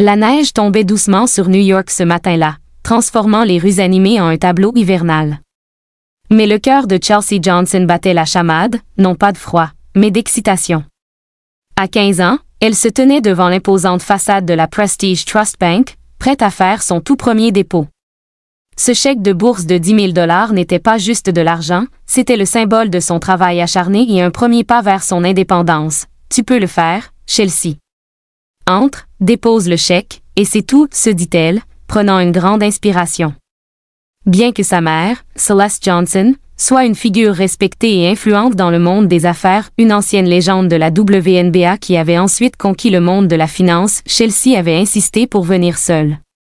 La neige tombait doucement sur New York ce matin-là, transformant les rues animées en un tableau hivernal. Mais le cœur de Chelsea Johnson battait la chamade, non pas de froid, mais d'excitation. À 15 ans, elle se tenait devant l'imposante façade de la Prestige Trust Bank, prête à faire son tout premier dépôt. Ce chèque de bourse de 10 000 $ n'était pas juste de l'argent, c'était le symbole de son travail acharné et un premier pas vers son indépendance. Tu peux le faire, Chelsea. Entre, dépose le chèque, et c'est tout, se dit-elle, prenant une grande inspiration. Bien que sa mère, Celeste Johnson, soit une figure respectée et influente dans le monde des affaires, une ancienne légende de la WNBA qui avait ensuite conquis le monde de la finance, Chelsea avait insisté pour venir seule.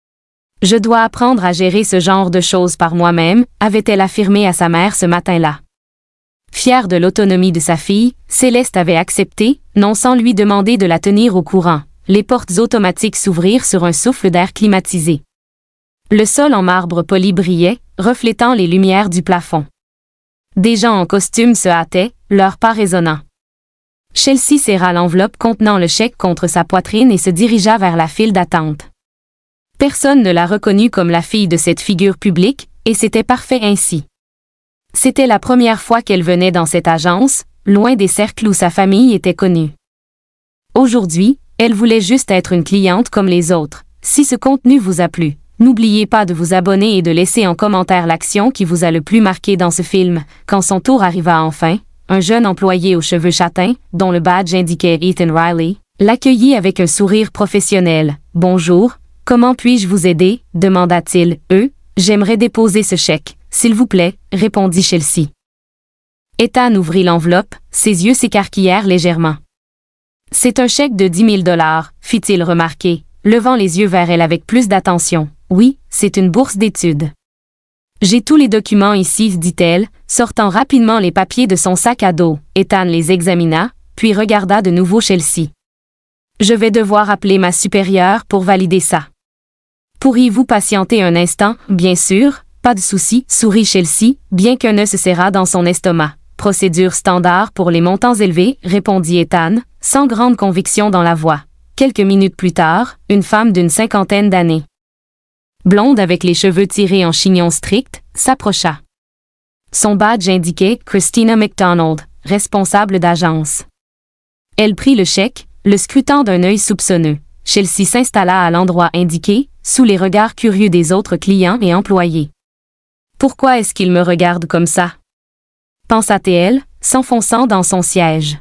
« Je dois apprendre à gérer ce genre de choses par moi-même », avait-elle affirmé à sa mère ce matin-là. Fière de l'autonomie de sa fille, Céleste avait accepté, non sans lui demander de la tenir au courant. Les portes automatiques s'ouvrirent sur un souffle d'air climatisé. Le sol en marbre poli brillait, reflétant les lumières du plafond. Des gens en costume se hâtaient, leurs pas résonnants. Chelsea serra l'enveloppe contenant le chèque contre sa poitrine et se dirigea vers la file d'attente. Personne ne la reconnut comme la fille de cette figure publique, et c'était parfait ainsi. C'était la première fois qu'elle venait dans cette agence, loin des cercles où sa famille était connue. Aujourd'hui, elle voulait juste être une cliente comme les autres. Si ce contenu vous a plu, n'oubliez pas de vous abonner et de laisser en commentaire l'action qui vous a le plus marqué dans ce film. Quand son tour arriva enfin, un jeune employé aux cheveux châtains, dont le badge indiquait Ethan Riley, l'accueillit avec un sourire professionnel. « Bonjour, comment puis-je vous aider ?» demanda-t-il. « J'aimerais déposer ce chèque, s'il vous plaît », répondit Chelsea. Ethan ouvrit l'enveloppe, ses yeux s'écarquillèrent légèrement. « C'est un chèque de 10 000 $, fit-il remarquer, levant les yeux vers elle avec plus d'attention. « Oui, c'est une bourse d'études. »« J'ai tous les documents ici, » dit-elle, sortant rapidement les papiers de son sac à dos. Ethan les examina, puis regarda de nouveau Chelsea. « Je vais devoir appeler ma supérieure pour valider ça. »« Pourriez-vous patienter un instant? »« Bien sûr, pas de souci, » sourit Chelsea, bien qu'un nœud se serra dans son estomac. « Procédure standard pour les montants élevés, » répondit Ethan, sans grande conviction dans la voix. Quelques minutes plus tard, une femme d'une 50aine d'années, blonde avec les cheveux tirés en chignon strict, s'approcha. Son badge indiquait Christina McDonald, responsable d'agence. Elle prit le chèque, le scrutant d'un œil soupçonneux. Chelsea s'installa à l'endroit indiqué, sous les regards curieux des autres clients et employés. « Pourquoi est-ce qu'il me regarde comme ça ?» pensa-t-elle, s'enfonçant dans son siège.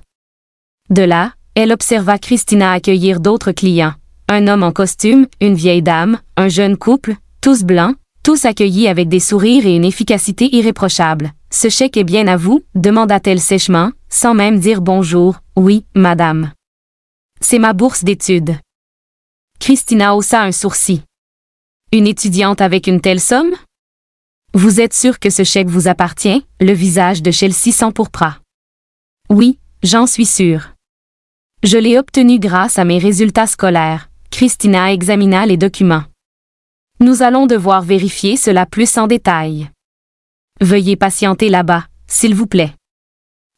De là, elle observa Christina accueillir d'autres clients. Un homme en costume, une vieille dame, un jeune couple, tous blancs, tous accueillis avec des sourires et une efficacité irréprochable. « Ce chèque est bien à vous ?» demanda-t-elle sèchement, sans même dire bonjour. « Oui, madame. C'est ma bourse d'études. » Christina haussa un sourcil. « Une étudiante avec une telle somme? Vous êtes sûr que ce chèque vous appartient? » Le visage de Chelsea s'empourpra. « Oui, j'en suis sûre. Je l'ai obtenu grâce à mes résultats scolaires. » Christina examina les documents. « Nous allons devoir vérifier cela plus en détail. Veuillez patienter là-bas, s'il vous plaît. »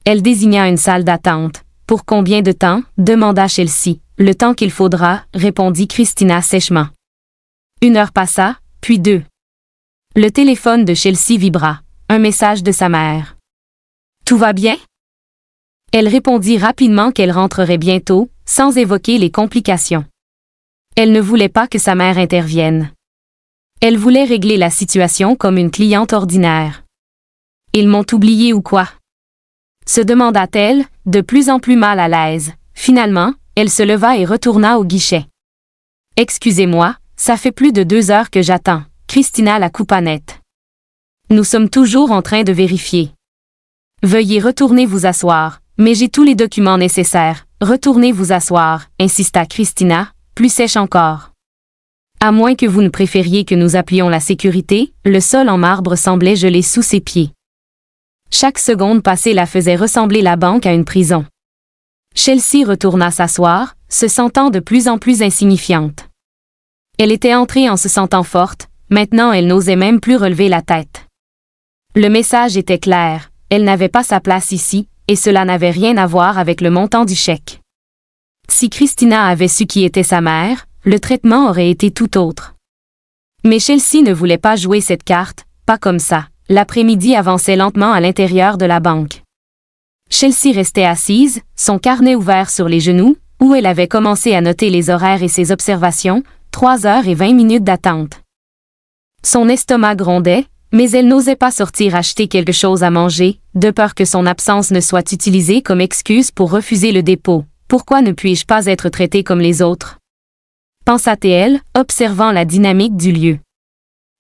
Elle désigna une salle d'attente. « Pour combien de temps? » demanda Chelsea. « Le temps qu'il faudra, » répondit Christina sèchement. 1 heure passa, puis 2. Le téléphone de Chelsea vibra. Un message de sa mère. « Tout va bien? » Elle répondit rapidement qu'elle rentrerait bientôt, sans évoquer les complications. Elle ne voulait pas que sa mère intervienne. Elle voulait régler la situation comme une cliente ordinaire. « Ils m'ont oublié ou quoi? » se demanda-t-elle, de plus en plus mal à l'aise. Finalement, elle se leva et retourna au guichet. « Excusez-moi, ça fait plus de 2 heures que j'attends. » Christina la coupa net. « Nous sommes toujours en train de vérifier. Veuillez retourner vous asseoir, mais j'ai tous les documents nécessaires. Retournez vous asseoir, » insista Christina, plus sèche encore. À moins que vous ne préfériez que nous appelions la sécurité, le sol en marbre semblait gelé sous ses pieds. Chaque seconde passée la faisait ressembler la banque à une prison. Chelsea retourna s'asseoir, se sentant de plus en plus insignifiante. Elle était entrée en se sentant forte, maintenant elle n'osait même plus relever la tête. Le message était clair, elle n'avait pas sa place ici, et cela n'avait rien à voir avec le montant du chèque. Si Christina avait su qui était sa mère, le traitement aurait été tout autre. Mais Chelsea ne voulait pas jouer cette carte, pas comme ça. L'après-midi avançait lentement à l'intérieur de la banque. Chelsea restait assise, son carnet ouvert sur les genoux, où elle avait commencé à noter les horaires et ses observations, 3h20 d'attente. Son estomac grondait, mais elle n'osait pas sortir acheter quelque chose à manger, de peur que son absence ne soit utilisée comme excuse pour refuser le dépôt. Pourquoi ne puis-je pas être traitée comme les autres? Pensa-t-elle, observant la dynamique du lieu.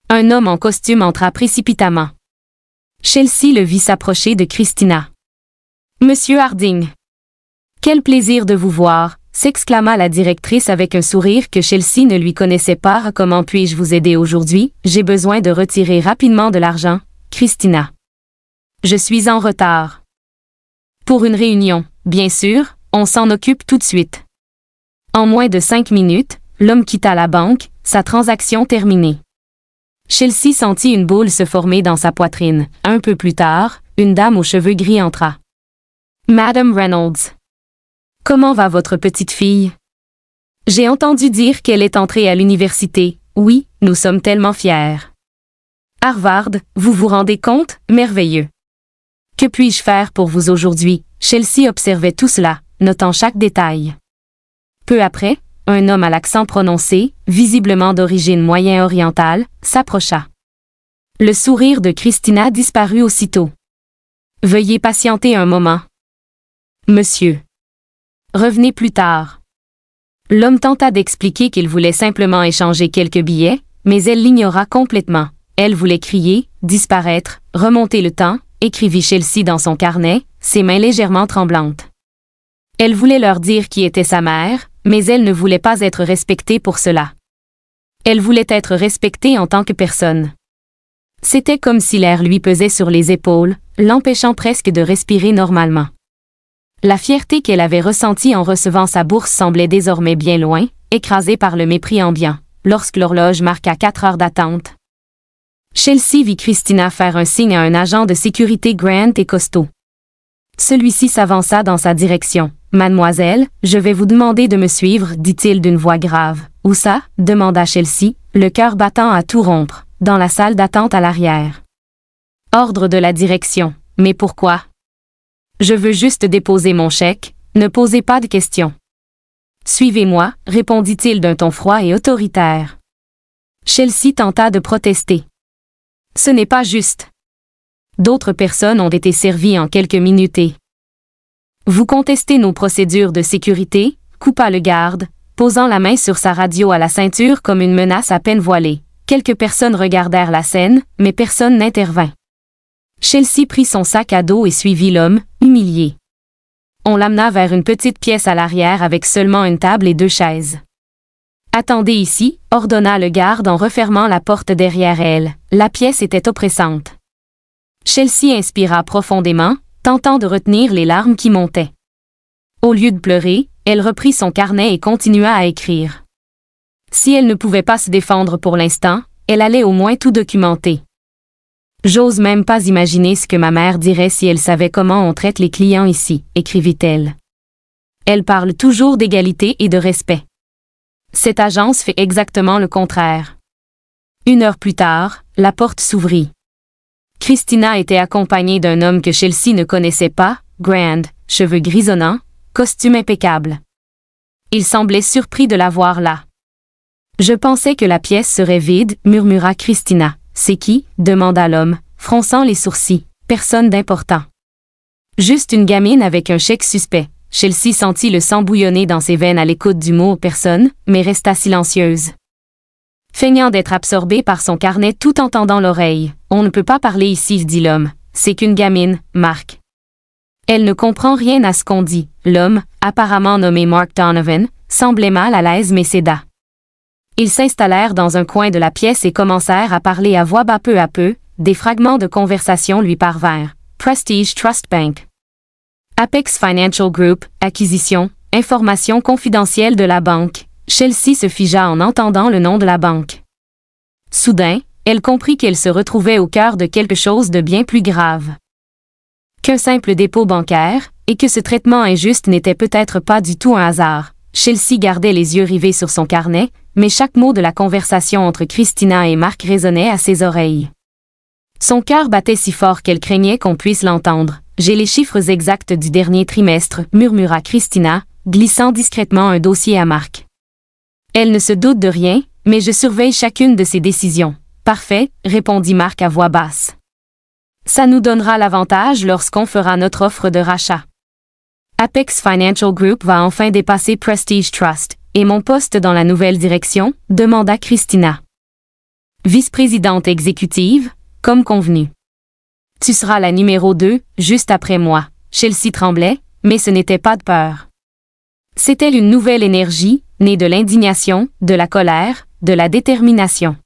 Un homme en costume entra précipitamment. Chelsea le vit s'approcher de Christina. « Monsieur Harding! »« Quel plaisir de vous voir !» s'exclama la directrice avec un sourire que Chelsea ne lui connaissait pas. « Comment puis-je vous aider aujourd'hui? J'ai besoin de retirer rapidement de l'argent, Christina. »« Je suis en retard. »« Pour une réunion, bien sûr, on s'en occupe tout de suite. » En moins de 5 minutes, l'homme quitta la banque, sa transaction terminée. Chelsea sentit une boule se former dans sa poitrine. Un peu plus tard, une dame aux cheveux gris entra. « Madame Reynolds. Comment va votre petite fille? J'ai entendu dire qu'elle est entrée à l'université. Oui, nous sommes tellement fiers. Harvard, vous vous rendez compte? Merveilleux. Que puis-je faire pour vous aujourd'hui? » Chelsea observait tout cela, notant chaque détail. Peu après, un homme à l'accent prononcé, visiblement d'origine moyen-orientale, s'approcha. Le sourire de Christina disparut aussitôt. « Veuillez patienter un moment. Monsieur. Revenez plus tard. » L'homme tenta d'expliquer qu'il voulait simplement échanger quelques billets, mais elle l'ignora complètement. Elle voulait crier, disparaître, remonter le temps, écrivit Chelsea dans son carnet, ses mains légèrement tremblantes. Elle voulait leur dire qui était sa mère, mais elle ne voulait pas être respectée pour cela. Elle voulait être respectée en tant que personne. C'était comme si l'air lui pesait sur les épaules, l'empêchant presque de respirer normalement. La fierté qu'elle avait ressentie en recevant sa bourse semblait désormais bien loin, écrasée par le mépris ambiant, lorsque l'horloge marqua 4 heures d'attente. Chelsea vit Christina faire un signe à un agent de sécurité grand et costaud. Celui-ci s'avança dans sa direction. « Mademoiselle, je vais vous demander de me suivre, dit-il d'une voix grave. « Où ça? » demanda Chelsea, le cœur battant à tout rompre, dans la salle d'attente à l'arrière. « Ordre de la direction. Mais pourquoi? »« Je veux juste déposer mon chèque, ne posez pas de questions. »« Suivez-moi, répondit-il d'un ton froid et autoritaire. Chelsea tenta de protester. « Ce n'est pas juste. D'autres personnes ont été servies en quelques minutes et... »« Vous contestez nos procédures de sécurité ?» coupa le garde, posant la main sur sa radio à la ceinture comme une menace à peine voilée. Quelques personnes regardèrent la scène, mais personne n'intervint. Chelsea prit son sac à dos et suivit l'homme, humilié. On l'amena vers une petite pièce à l'arrière avec seulement une table et 2 chaises. « Attendez ici » ordonna le garde en refermant la porte derrière elle. La pièce était oppressante. Chelsea inspira profondément, tentant de retenir les larmes qui montaient. Au lieu de pleurer, elle reprit son carnet et continua à écrire. Si elle ne pouvait pas se défendre pour l'instant, elle allait au moins tout documenter. « J'ose même pas imaginer ce que ma mère dirait si elle savait comment on traite les clients ici, » écrivit-elle. Elle parle toujours d'égalité et de respect. Cette agence fait exactement le contraire. 1 heure plus tard, la porte s'ouvrit. Christina était accompagnée d'un homme que Chelsea ne connaissait pas, grand, cheveux grisonnants, costume impeccable. Il semblait surpris de la voir là. « Je pensais que la pièce serait vide, » murmura Christina. « C'est qui? » demanda l'homme, fronçant les sourcils. « Personne d'important. »« Juste une gamine avec un chèque suspect. » Chelsea sentit le sang bouillonner dans ses veines à l'écoute du mot « personne », mais resta silencieuse. Feignant d'être absorbée par son carnet tout en tendant l'oreille. « On ne peut pas parler ici, » dit l'homme. « C'est qu'une gamine, Mark. » Elle ne comprend rien à ce qu'on dit. L'homme, apparemment nommé Mark Donovan, semblait mal à l'aise mais céda. Ils s'installèrent dans un coin de la pièce et commencèrent à parler à voix basse peu à peu. Des fragments de conversation lui parvinrent. Prestige Trust Bank. Apex Financial Group, acquisition, information confidentielle de la banque. Chelsea se figea en entendant le nom de la banque. Soudain, elle comprit qu'elle se retrouvait au cœur de quelque chose de bien plus grave qu'un simple dépôt bancaire, et que ce traitement injuste n'était peut-être pas du tout un hasard. Chelsea gardait les yeux rivés sur son carnet, mais chaque mot de la conversation entre Christina et Mark résonnait à ses oreilles. Son cœur battait si fort qu'elle craignait qu'on puisse l'entendre. « J'ai les chiffres exacts du dernier trimestre », murmura Christina, glissant discrètement un dossier à Mark. Elle ne se doute de rien, mais je surveille chacune de ses décisions. « Parfait », répondit Mark à voix basse. « Ça nous donnera l'avantage lorsqu'on fera notre offre de rachat. Apex Financial Group va enfin dépasser Prestige Trust. Et mon poste dans la nouvelle direction ?» demanda Christina. « Vice-présidente exécutive, comme convenu. Tu seras la numéro 2, juste après moi. » Chelsea tremblait, mais ce n'était pas de peur. C'était une nouvelle énergie, née de l'indignation, de la colère, de la détermination.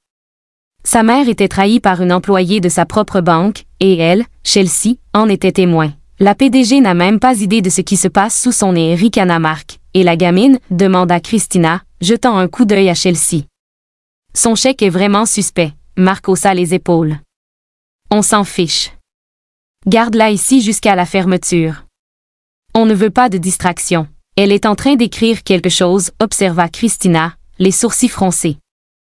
Sa mère était trahie par une employée de sa propre banque, et elle, Chelsea, en était témoin. La PDG n'a même pas idée de ce qui se passe sous son nez, ricana Mark. « Et la gamine ?» demanda Christina, jetant un coup d'œil à Chelsea. « Son chèque est vraiment suspect. » Mark haussa les épaules. « On s'en fiche. Garde-la ici jusqu'à la fermeture. On ne veut pas de distraction. » « Elle est en train d'écrire quelque chose, » observa Christina, les sourcils froncés.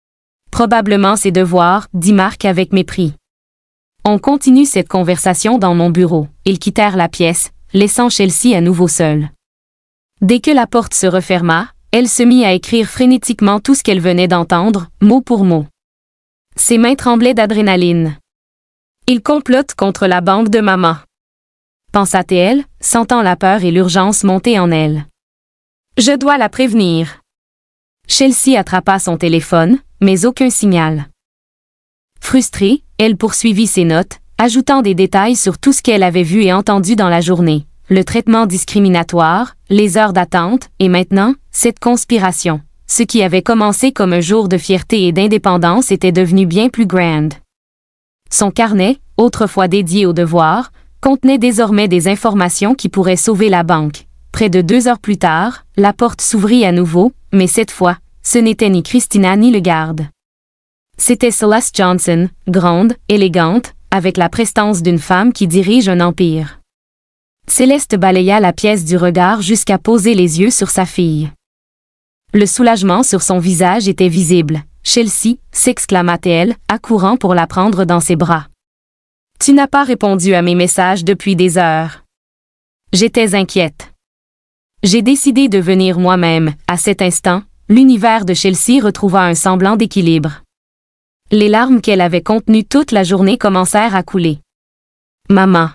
« Probablement ses devoirs, » dit Mark avec mépris. On continue cette conversation dans mon bureau. Ils quittèrent la pièce, laissant Chelsea à nouveau seule. Dès que la porte se referma, elle se mit à écrire frénétiquement tout ce qu'elle venait d'entendre, mot pour mot. Ses mains tremblaient d'adrénaline. « Il complote contre la banque de maman », pensa-t-elle, sentant la peur et l'urgence monter en elle. « Je dois la prévenir. » Chelsea attrapa son téléphone, mais aucun signal. Frustrée, elle poursuivit ses notes, ajoutant des détails sur tout ce qu'elle avait vu et entendu dans la journée. Le traitement discriminatoire, les heures d'attente, et maintenant, cette conspiration. Ce qui avait commencé comme un jour de fierté et d'indépendance était devenu bien plus grand. Son carnet, autrefois dédié aux devoirs, contenait désormais des informations qui pourraient sauver la banque. Près de 2 heures plus tard, la porte s'ouvrit à nouveau, mais cette fois, ce n'était ni Christina ni le garde. C'était Celeste Johnson, grande, élégante, avec la prestance d'une femme qui dirige un empire. Céleste balaya la pièce du regard jusqu'à poser les yeux sur sa fille. Le soulagement sur son visage était visible. « Chelsea » s'exclama-t-elle, accourant pour la prendre dans ses bras. « Tu n'as pas répondu à mes messages depuis des heures. » J'étais inquiète. J'ai décidé de venir moi-même. À cet instant, l'univers de Chelsea retrouva un semblant d'équilibre. Les larmes qu'elle avait contenues toute la journée commencèrent à couler. « Maman »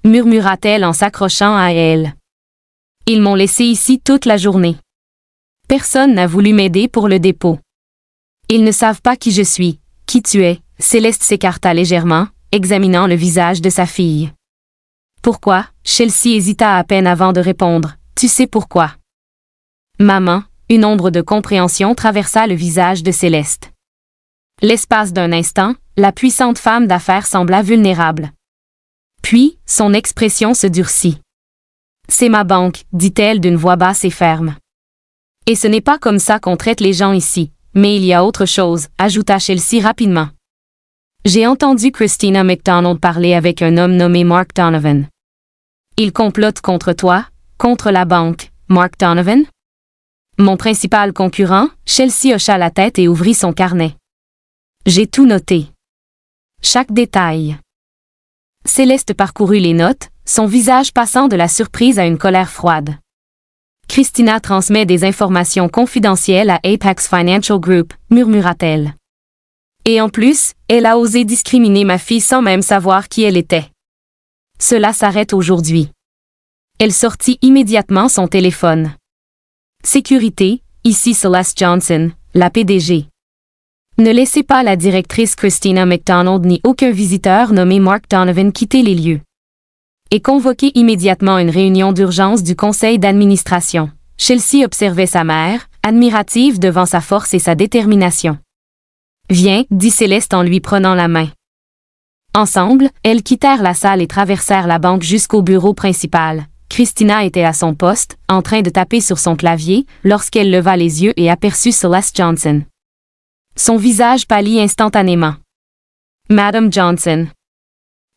murmura-t-elle en s'accrochant à elle. « Ils m'ont laissé ici toute la journée. Personne n'a voulu m'aider pour le dépôt. Ils ne savent pas qui je suis, qui tu es. » Céleste s'écarta légèrement, examinant le visage de sa fille. « Pourquoi ?» Chelsea hésita à peine avant de répondre. « Tu sais pourquoi. » Maman, une ombre de compréhension traversa le visage de Céleste. L'espace d'un instant, la puissante femme d'affaires sembla vulnérable. Puis, son expression se durcit. « C'est ma banque, » dit-elle d'une voix basse et ferme. « Et ce n'est pas comme ça qu'on traite les gens ici. Mais il y a autre chose, » ajouta Chelsea rapidement. « J'ai entendu Christina McDonald parler avec un homme nommé Mark Donovan. Il complote contre toi, contre la banque. Mark Donovan? Mon principal concurrent? » Chelsea hocha la tête et ouvrit son carnet. « J'ai tout noté. Chaque détail. » Céleste parcourut les notes, son visage passant de la surprise à une colère froide. « Christina transmet des informations confidentielles à Apex Financial Group, » murmura-t-elle. « Et en plus, elle a osé discriminer ma fille sans même savoir qui elle était. Cela s'arrête aujourd'hui. » Elle sortit immédiatement son téléphone. « Sécurité, ici Celeste Johnson, la PDG. Ne laissez pas la directrice Christina McDonald ni aucun visiteur nommé Mark Donovan quitter les lieux. Et convoquez immédiatement une réunion d'urgence du conseil d'administration. » Chelsea observait sa mère, admirative devant sa force et sa détermination. « Viens, » dit Céleste en lui prenant la main. Ensemble, elles quittèrent la salle et traversèrent la banque jusqu'au bureau principal. Christina était à son poste, en train de taper sur son clavier, lorsqu'elle leva les yeux et aperçut Celeste Johnson. Son visage pâlit instantanément. « Madame Johnson »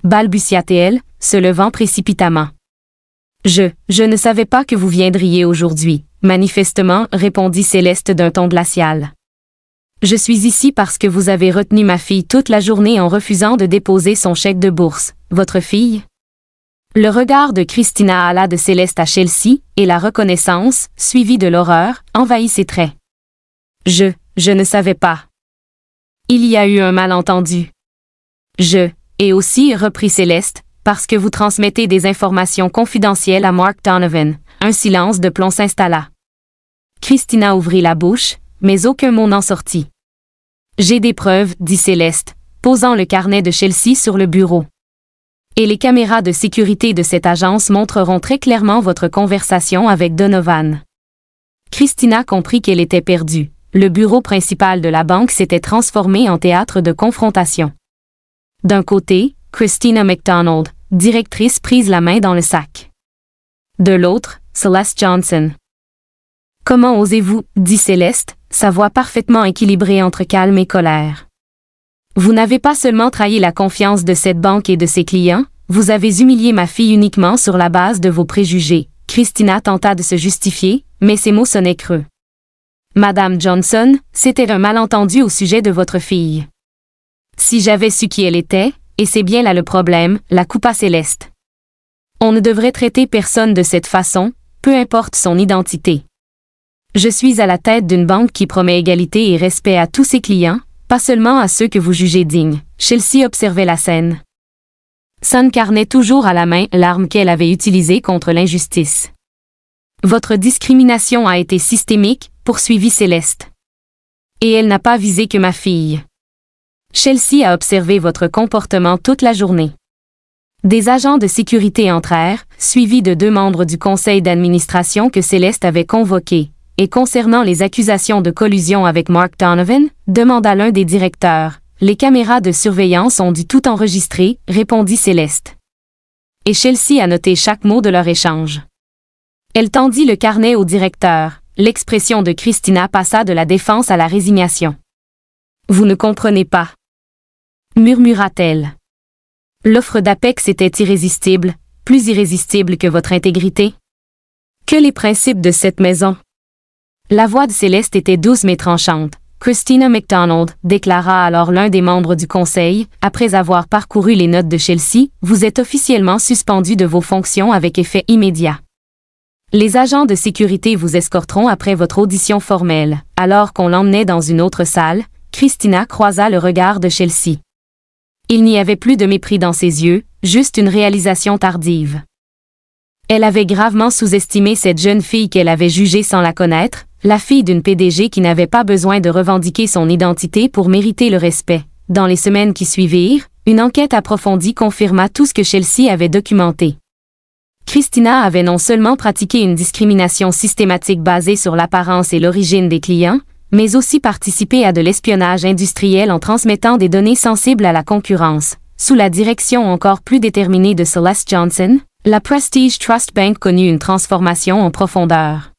balbutia-t-elle, se levant précipitamment. Je ne savais pas que vous viendriez aujourd'hui. » manifestement, répondit Céleste d'un ton glacial. Je suis ici parce que vous avez retenu ma fille toute la journée en refusant de déposer son chèque de bourse. Votre fille? Le regard de Christina alla de Céleste à Chelsea, et la reconnaissance, suivie de l'horreur, envahit ses traits. Je ne savais pas. Il y a eu un malentendu. Et aussi, reprit Céleste, parce que vous transmettez des informations confidentielles à Mark Donovan. Un silence de plomb s'installa. Christina ouvrit la bouche, mais aucun mot n'en sortit. J'ai des preuves, dit Céleste, posant le carnet de Chelsea sur le bureau. Et les caméras de sécurité de cette agence montreront très clairement votre conversation avec Donovan. Christina comprit qu'elle était perdue. Le bureau principal de la banque s'était transformé en théâtre de confrontation. D'un côté, Christina McDonald, directrice, prise la main dans le sac. De l'autre, Celeste Johnson. Comment osez-vous, dit Céleste, sa voix parfaitement équilibrée entre calme et colère. Vous n'avez pas seulement trahi la confiance de cette banque et de ses clients, vous avez humilié ma fille uniquement sur la base de vos préjugés. Christina tenta de se justifier, mais ses mots sonnaient creux. Madame Johnson, c'était un malentendu au sujet de votre fille. Si j'avais su qui elle était, et c'est bien là le problème, la coupa Céleste. On ne devrait traiter personne de cette façon, peu importe son identité. Je suis à la tête d'une banque qui promet égalité et respect à tous ses clients, pas seulement à ceux que vous jugez dignes. Chelsea observait la scène. Son carnet toujours à la main, l'arme qu'elle avait utilisée contre l'injustice. Votre discrimination a été systémique, poursuivit Céleste. Et elle n'a pas visé que ma fille. Chelsea a observé votre comportement toute la journée. Des agents de sécurité entrèrent, suivis de 2 membres du conseil d'administration que Céleste avait convoqués. Et concernant les accusations de collusion avec Mark Donovan, demanda l'un des directeurs. Les caméras de surveillance ont dû tout enregistrer, répondit Céleste. Et Chelsea a noté chaque mot de leur échange. Elle tendit le carnet au directeur. L'expression de Christina passa de la défense à la résignation. Vous ne comprenez pas, murmura-t-elle. L'offre d'Apex était irrésistible, plus irrésistible que votre intégrité. Que les principes de cette maison. La voix de Céleste était douce mais tranchante. Christina McDonald, déclara alors l'un des membres du conseil, après avoir parcouru les notes de Chelsea, vous êtes officiellement suspendu de vos fonctions avec effet immédiat. Les agents de sécurité vous escorteront après votre audition formelle. Alors qu'on l'emmenait dans une autre salle, Christina croisa le regard de Chelsea. Il n'y avait plus de mépris dans ses yeux, juste une réalisation tardive. Elle avait gravement sous-estimé cette jeune fille qu'elle avait jugée sans la connaître, la fille d'une PDG qui n'avait pas besoin de revendiquer son identité pour mériter le respect. Dans les semaines qui suivirent, une enquête approfondie confirma tout ce que Chelsea avait documenté. Christina avait non seulement pratiqué une discrimination systématique basée sur l'apparence et l'origine des clients, mais aussi participé à de l'espionnage industriel en transmettant des données sensibles à la concurrence. Sous la direction encore plus déterminée de Celeste Johnson, la Prestige Trust Bank connut une transformation en profondeur.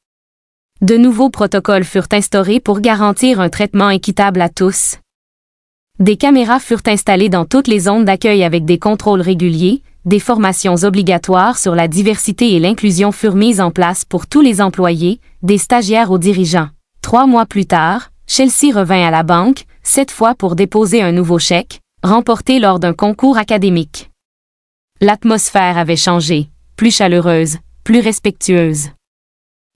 De nouveaux protocoles furent instaurés pour garantir un traitement équitable à tous. Des caméras furent installées dans toutes les zones d'accueil avec des contrôles réguliers, des formations obligatoires sur la diversité et l'inclusion furent mises en place pour tous les employés, des stagiaires aux dirigeants. 3 mois plus tard, Chelsea revint à la banque, cette fois pour déposer un nouveau chèque, remporté lors d'un concours académique. L'atmosphère avait changé, plus chaleureuse, plus respectueuse.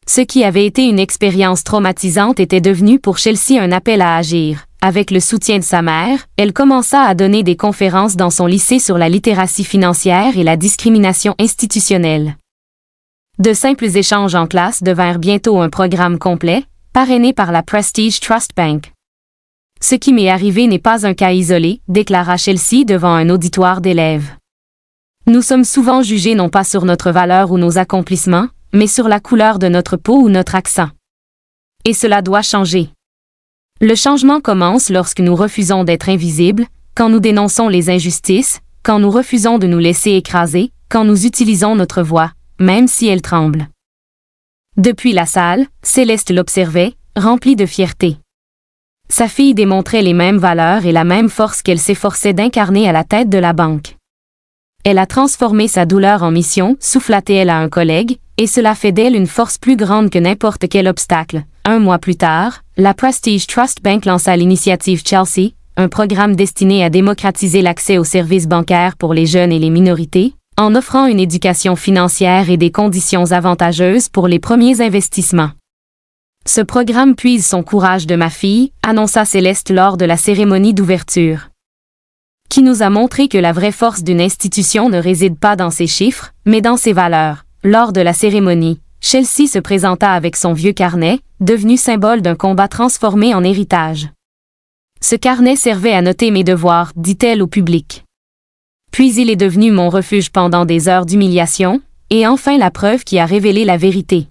Ce qui avait été une expérience traumatisante était devenu pour Chelsea un appel à agir. Avec le soutien de sa mère, elle commença à donner des conférences dans son lycée sur la littératie financière et la discrimination institutionnelle. De simples échanges en classe devinrent bientôt un programme complet, parrainé par la Prestige Trust Bank. Ce qui m'est arrivé n'est pas un cas isolé, déclara Chelsea devant un auditoire d'élèves. Nous sommes souvent jugés non pas sur notre valeur ou nos accomplissements, mais sur la couleur de notre peau ou notre accent. Et cela doit changer. Le changement commence lorsque nous refusons d'être invisibles, quand nous dénonçons les injustices, quand nous refusons de nous laisser écraser, quand nous utilisons notre voix, même si elle tremble. Depuis la salle, Céleste l'observait, remplie de fierté. Sa fille démontrait les mêmes valeurs et la même force qu'elle s'efforçait d'incarner à la tête de la banque. Elle a transformé sa douleur en mission, souffla-t-elle à un collègue, et cela fait d'elle une force plus grande que n'importe quel obstacle. Un mois plus tard, la Prestige Trust Bank lança l'initiative Chelsea, un programme destiné à démocratiser l'accès aux services bancaires pour les jeunes et les minorités, en offrant une éducation financière et des conditions avantageuses pour les premiers investissements. Ce programme puise son courage de ma fille, annonça Céleste lors de la cérémonie d'ouverture. Qui nous a montré que la vraie force d'une institution ne réside pas dans ses chiffres, mais dans ses valeurs. Lors de la cérémonie, Chelsea se présenta avec son vieux carnet, devenu symbole d'un combat transformé en héritage. Ce carnet servait à noter mes devoirs, dit-elle au public. Puis il est devenu mon refuge pendant des heures d'humiliation, et enfin la preuve qui a révélé la vérité.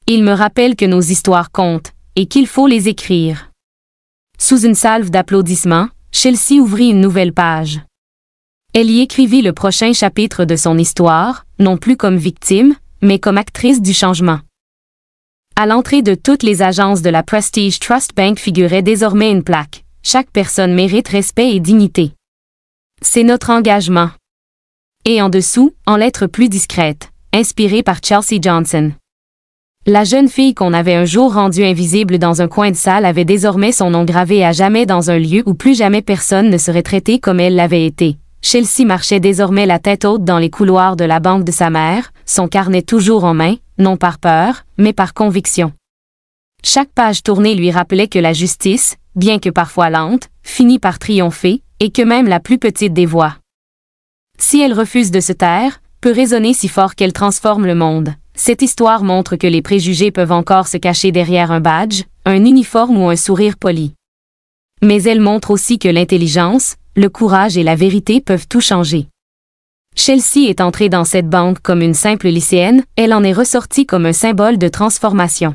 Il me rappelle que nos histoires comptent, et qu'il faut les écrire. Sous une salve d'applaudissements, Chelsea ouvrit une nouvelle page. Elle y écrivit le prochain chapitre de son histoire, non plus comme victime, mais comme actrice du changement. À l'entrée de toutes les agences de la Prestige Trust Bank figurait désormais une plaque. Chaque personne mérite respect et dignité. C'est notre engagement. Et en dessous, en lettres plus discrètes, inspirée par Chelsea Johnson. La jeune fille qu'on avait un jour rendue invisible dans un coin de salle avait désormais son nom gravé à jamais dans un lieu où plus jamais personne ne serait traité comme elle l'avait été. Chelsea marchait désormais la tête haute dans les couloirs de la banque de sa mère, son carnet toujours en main, non par peur, mais par conviction. Chaque page tournée lui rappelait que la justice, bien que parfois lente, finit par triompher, et que même la plus petite des voix, si elle refuse de se taire, peut résonner si fort qu'elle transforme le monde. Cette histoire montre que les préjugés peuvent encore se cacher derrière un badge, un uniforme ou un sourire poli. Mais elle montre aussi que l'intelligence, le courage et la vérité peuvent tout changer. Chelsea est entrée dans cette banque comme une simple lycéenne, elle en est ressortie comme un symbole de transformation.